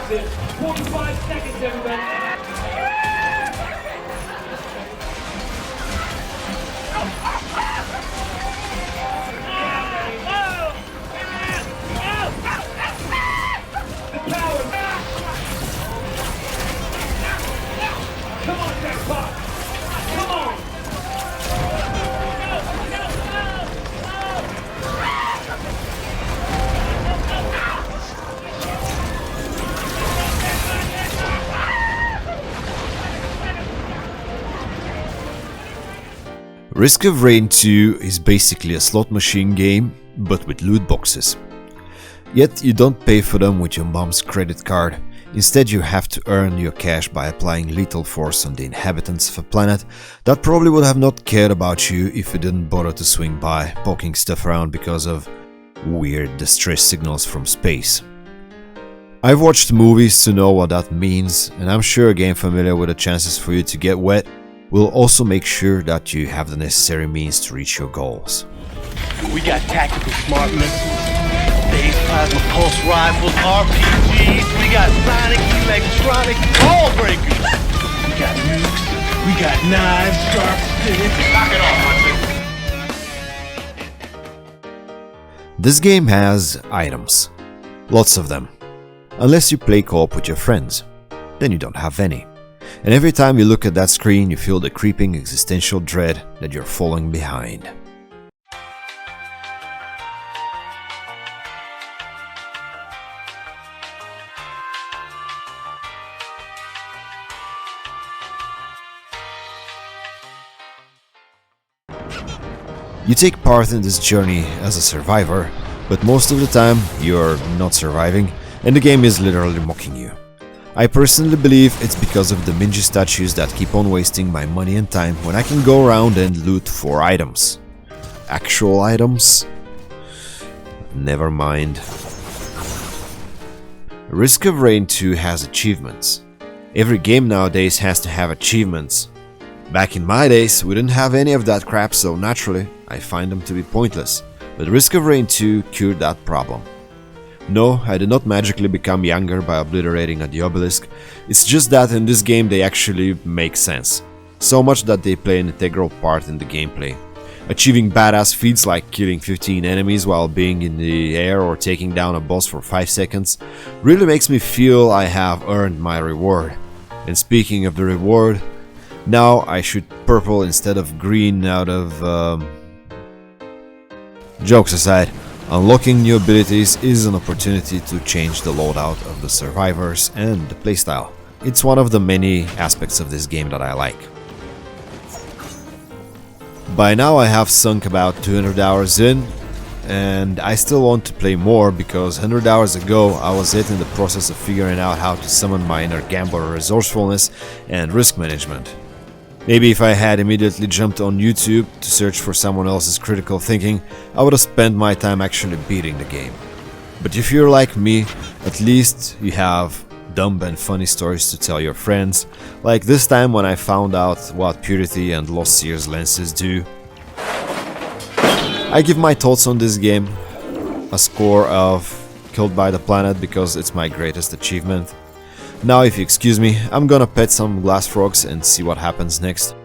this. 45 seconds, everybody. Come on, Jackpot! Come on! Risk of Rain 2 is basically a slot machine game, but with loot boxes. Yet you don't pay for them with your mom's credit card. Instead, you have to earn your cash by applying lethal force on the inhabitants of a planet that probably would have not cared about you if you didn't bother to swing by, poking stuff around because of weird distress signals from space. I've watched movies to know what that means, and I'm sure a game familiar with the chances for you to get wet will also make sure that you have the necessary means to reach your goals. We got tactical smart missiles, phase plasma pulse rifles, RPGs, we got sonic, electronic, ball breakers. We got nukes, we got knives, sharp sticks. Knock it off, This game has items. Lots of them. Unless you play co-op with your friends. Then you don't have any. And every time you look at that screen, you feel the creeping existential dread that you're falling behind. You take part in this journey as a survivor, but most of the time you're not surviving and the game is literally mocking you. I personally believe it's because of the Minji statues that keep on wasting my money and time when I can go around and loot for items. Actual items? Never mind. Risk of Rain 2 has achievements. Every game nowadays has to have achievements. Back in my days, we didn't have any of that crap, so naturally, I find them to be pointless. But Risk of Rain 2 cured that problem. No, I did not magically become younger by obliterating the obelisk, it's just that in this game they actually make sense. So much that they play an integral part in the gameplay. Achieving badass feats like killing 15 enemies while being in the air or taking down a boss for 5 seconds really makes me feel I have earned my reward. And speaking of the reward, now I shoot purple instead of green out of... Jokes aside, unlocking new abilities is an opportunity to change the loadout of the survivors and the playstyle. It's one of the many aspects of this game that I like. By now I have sunk about 200 hours in, and I still want to play more because 100 hours ago I was yet in the process of figuring out how to summon my inner gambler resourcefulness and risk management. Maybe if I had immediately jumped on YouTube to search for someone else's critical thinking, I would have spent my time actually beating the game. But if you're like me, at least you have dumb and funny stories to tell your friends, like this time when I found out what Purity and Lost Seers lenses do. I give my thoughts on this game a score of Killed by the Planet because it's my greatest achievement. Now if you excuse me, I'm gonna pet some glass frogs and see what happens next.